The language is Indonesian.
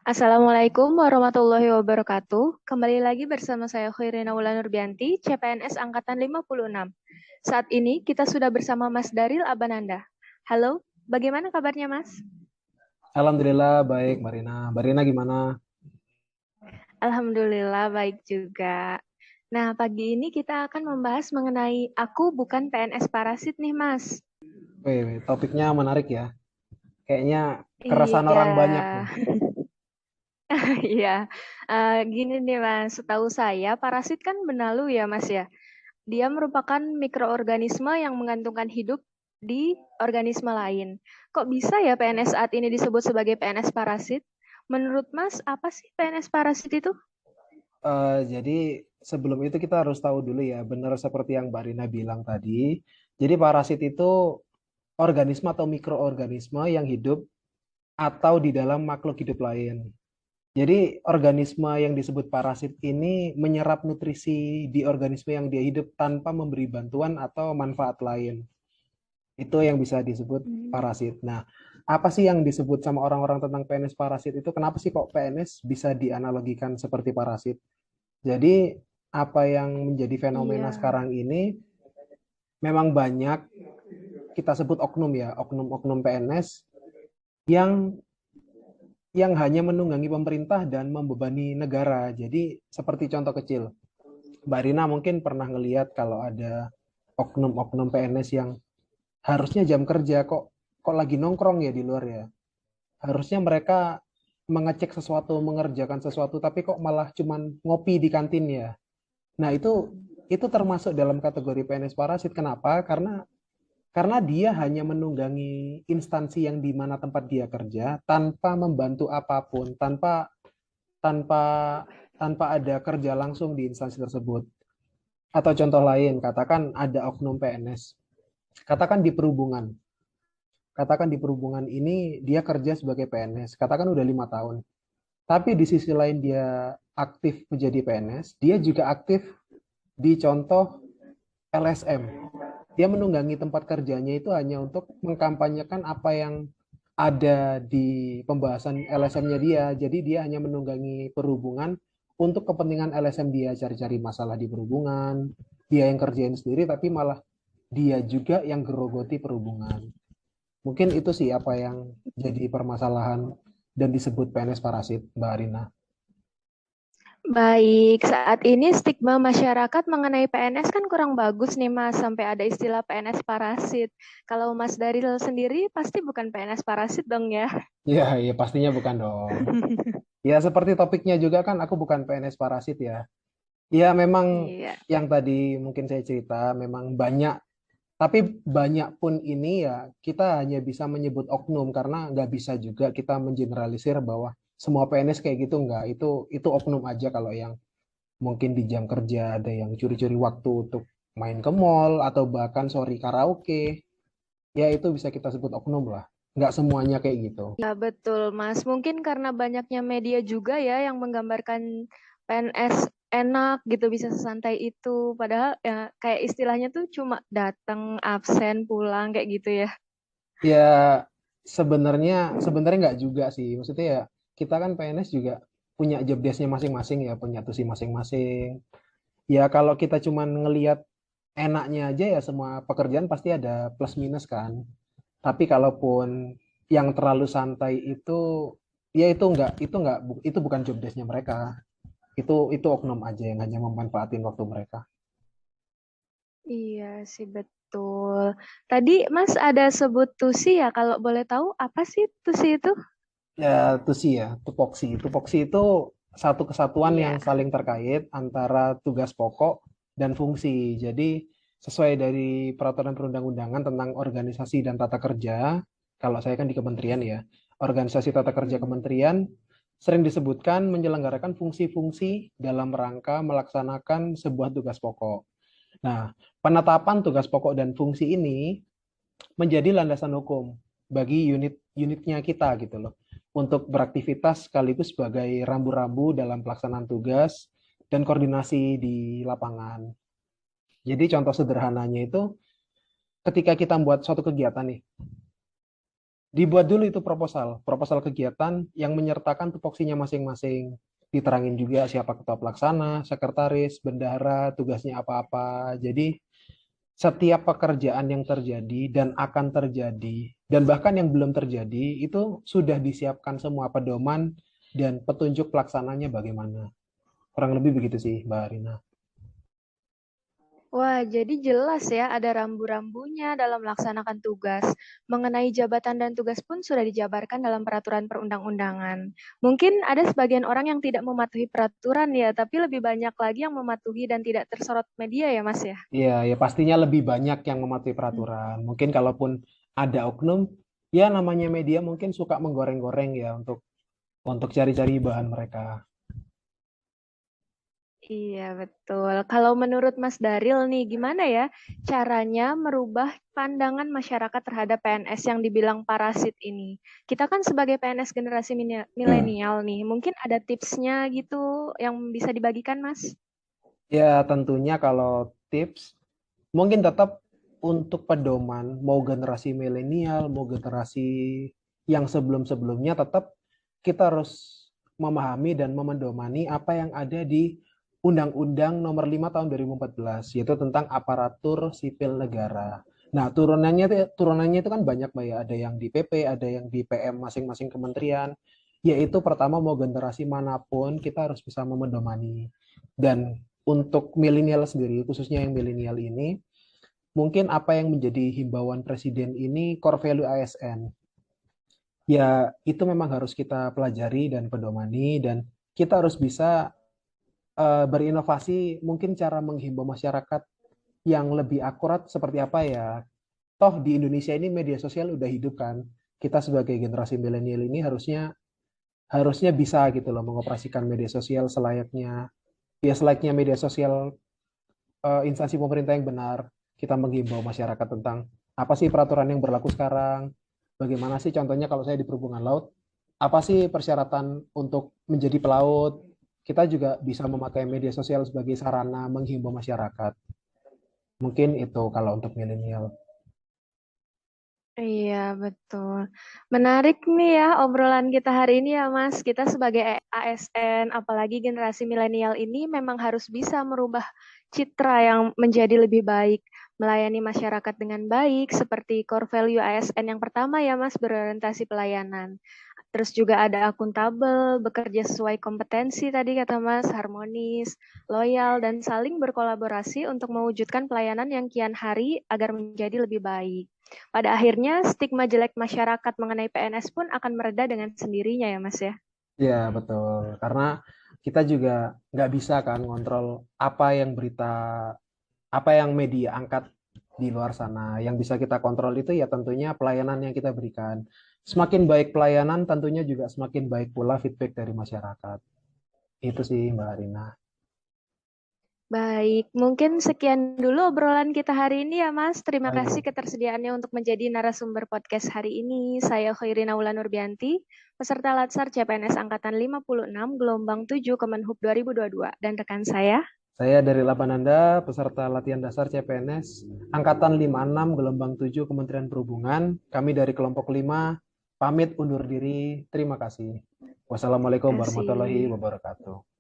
Assalamualaikum warahmatullahi wabarakatuh. Kembali lagi bersama saya Khairina Wulan Nurbianti, CPNS Angkatan 56. Saat ini kita sudah bersama Mas Daril Abananda. Halo, bagaimana kabarnya Mas? Alhamdulillah baik, Mbak Rina gimana? Alhamdulillah baik juga. Nah, pagi ini kita akan membahas mengenai aku bukan PNS parasit nih Mas. Wih, topiknya menarik ya. Kayaknya keresahan Iya, orang banyak nih. iya. Gini nih Mas, setahu saya parasit kan benalu ya Mas ya. Dia merupakan mikroorganisme yang menggantungkan hidup di organisme lain. Kok bisa ya PNS saat ini disebut sebagai PNS parasit? Menurut Mas, apa sih PNS parasit itu? Jadi sebelum itu kita harus tahu dulu ya, benar seperti yang Mbak Rina bilang tadi. Jadi parasit itu organisme atau mikroorganisme yang hidup atau di dalam makhluk hidup lain. Jadi organisme yang disebut parasit ini menyerap nutrisi di organisme yang dia hidup tanpa memberi bantuan atau manfaat lain. Itu yang bisa disebut Hmm. parasit. Nah, apa sih yang disebut sama orang-orang tentang PNS parasit itu? Kenapa sih kok PNS bisa dianalogikan seperti parasit? Jadi, apa yang menjadi fenomena Iya. sekarang ini memang banyak kita sebut oknum ya, oknum-oknum PNS yang hanya menunggangi pemerintah dan membebani negara. Jadi, seperti contoh kecil, Mbak Rina mungkin pernah ngelihat kalau ada oknum-oknum PNS yang harusnya jam kerja kok lagi nongkrong ya di luar ya. Harusnya mereka mengecek sesuatu, mengerjakan sesuatu, tapi kok malah cuman ngopi di kantin ya. Nah, itu termasuk dalam kategori PNS parasit. Kenapa? Karena dia hanya menunggangi instansi yang di mana tempat dia kerja tanpa membantu apapun, tanpa tanpa ada kerja langsung di instansi tersebut. Atau contoh lain, katakan ada oknum PNS, katakan di perhubungan. Katakan di perhubungan ini dia kerja sebagai PNS, katakan udah 5 tahun. Tapi di sisi lain dia aktif menjadi PNS, dia juga aktif di contoh LSM. Dia menunggangi tempat kerjanya itu hanya untuk mengkampanyekan apa yang ada di pembahasan LSM-nya dia. Jadi dia hanya menunggangi perhubungan untuk kepentingan LSM dia, cari-cari masalah di perhubungan. Dia yang kerjain sendiri, tapi malah dia juga yang gerogoti perhubungan. Mungkin itu sih apa yang jadi permasalahan dan disebut PNS parasit, Mbak Arina. Baik, saat ini stigma masyarakat mengenai PNS kan kurang bagus nih Mas, sampai ada istilah PNS parasit. Kalau Mas Daril sendiri pasti bukan PNS parasit dong ya? Ya, ya pastinya bukan dong. Ya seperti topiknya juga kan aku bukan PNS parasit ya. Ya memang Iya. yang tadi mungkin saya cerita memang banyak, tapi banyak pun ini ya kita hanya bisa menyebut oknum karena nggak bisa juga kita mengeneralisir bahwa semua PNS kayak gitu nggak. Itu oknum aja kalau yang mungkin di jam kerja ada yang curi-curi waktu untuk main ke mall atau bahkan sorry karaoke. Ya itu bisa kita sebut oknum lah. Nggak semuanya kayak gitu. Ya, betul, Mas. Mungkin karena banyaknya media juga ya yang menggambarkan PNS enak gitu, bisa sesantai itu. Padahal ya kayak istilahnya tuh cuma datang, absen, pulang kayak gitu ya. Ya sebenarnya sebenarnya nggak juga sih. Maksudnya ya kita kan PNS juga punya job desk-nya masing-masing ya, punya tusi masing-masing. Ya kalau kita cuman ngelihat enaknya aja ya semua pekerjaan pasti ada plus minus kan. Tapi kalaupun yang terlalu santai ya itu bukan job desk-nya mereka. Itu oknum aja yang hanya memanfaatin waktu mereka. Iya sih, betul. Tadi Mas ada sebut TUSI ya, kalau boleh tahu apa sih TUSI itu? Ya tusi ya, tupoksi. Tupoksi itu satu kesatuan yang Iya. saling terkait antara tugas pokok dan fungsi. Jadi sesuai dari peraturan perundang-undangan tentang organisasi dan tata kerja, kalau saya kan di kementerian ya, organisasi tata kerja Mm. kementerian sering disebutkan menyelenggarakan fungsi-fungsi dalam rangka melaksanakan sebuah tugas pokok. Nah, penetapan tugas pokok dan fungsi ini menjadi landasan hukum bagi unit-unitnya kita gitu loh untuk beraktivitas sekaligus sebagai rambu-rambu dalam pelaksanaan tugas dan koordinasi di lapangan. Jadi contoh sederhananya itu ketika kita membuat suatu kegiatan nih, dibuat dulu itu proposal kegiatan yang menyertakan tupoksinya masing-masing. Diterangin juga siapa ketua pelaksana, sekretaris, bendahara, tugasnya apa-apa. Jadi setiap pekerjaan yang terjadi dan akan terjadi, dan bahkan yang belum terjadi, itu sudah disiapkan semua pedoman dan petunjuk pelaksananya bagaimana. Kurang lebih begitu sih, Mbak Rina. Wah, jadi jelas ya ada rambu-rambunya dalam melaksanakan tugas. Mengenai jabatan dan tugas pun sudah dijabarkan dalam peraturan perundang-undangan. Mungkin ada sebagian orang yang tidak mematuhi peraturan ya, tapi lebih banyak lagi yang mematuhi dan tidak tersorot media ya, Mas ya. Iya, ya pastinya lebih banyak yang mematuhi Hmm. peraturan. Mungkin kalaupun ada oknum, ya namanya media mungkin suka menggoreng-goreng ya untuk cari-cari bahan mereka. Iya, betul. Kalau menurut Mas Daril nih, gimana ya caranya merubah pandangan masyarakat terhadap PNS yang dibilang parasit ini? Kita kan sebagai PNS generasi milenial nih, mungkin ada tipsnya gitu yang bisa dibagikan, Mas? Ya tentunya kalau tips, mungkin tetap untuk pedoman, mau generasi milenial, mau generasi yang sebelum-sebelumnya, tetap kita harus memahami dan memedomani apa yang ada di Undang-Undang Nomor 5 Tahun 2014, yaitu tentang aparatur sipil negara. Nah, turunannya itu kan banyak, Mbak ya. Ada yang di PP, ada yang di PM masing-masing kementerian. Yaitu pertama mau generasi manapun kita harus bisa memedomani. Dan untuk milenial sendiri, khususnya yang milenial ini, mungkin apa yang menjadi himbauan presiden ini core value ASN. Ya, itu memang harus kita pelajari dan pedomani dan kita harus bisa berinovasi mungkin cara menghimbau masyarakat yang lebih akurat seperti apa ya. Toh di Indonesia ini media sosial udah hidup kan. Kita sebagai generasi milenial ini harusnya harusnya bisa gitu loh mengoperasikan media sosial selayaknya selayaknya media sosial instansi pemerintah yang benar. Kita menghimbau masyarakat tentang apa sih peraturan yang berlaku sekarang, bagaimana sih contohnya kalau saya di perhubungan laut, apa sih persyaratan untuk menjadi pelaut. Kita juga bisa memakai media sosial sebagai sarana menghimbau masyarakat. Mungkin itu kalau untuk milenial. Iya, betul. Menarik nih ya obrolan kita hari ini ya, Mas. Kita sebagai ASN, apalagi generasi milenial ini memang harus bisa merubah citra yang menjadi lebih baik, melayani masyarakat dengan baik, seperti core value ASN yang pertama ya, Mas, berorientasi pelayanan. Terus juga ada akuntabel, bekerja sesuai kompetensi tadi kata Mas, harmonis, loyal, dan saling berkolaborasi untuk mewujudkan pelayanan yang kian hari agar menjadi lebih baik. Pada akhirnya, stigma jelek masyarakat mengenai PNS pun akan mereda dengan sendirinya ya Mas ya. Ya, betul. Karena kita juga nggak bisa kan ngontrol apa yang apa yang media angkat di luar sana. Yang bisa kita kontrol itu ya tentunya pelayanan yang kita berikan. Semakin baik pelayanan, tentunya juga semakin baik pula feedback dari masyarakat. Itu sih, Mbak Rina. Baik, mungkin sekian dulu obrolan kita hari ini ya Mas. Terima kasih Baik. ketersediaannya untuk menjadi narasumber podcast hari ini. Saya Khairina Wulan Nurbianti, peserta Latsar CPNS Angkatan 56, Gelombang 7 Kemenhub 2022. Dan rekan saya, Saya dari Lapananda, peserta latihan dasar CPNS, Angkatan 56, Gelombang 7, Kementerian Perhubungan. Kami dari kelompok 5, pamit undur diri. Terima kasih. Wassalamualaikum terima warahmatullahi kasih. wabarakatuh.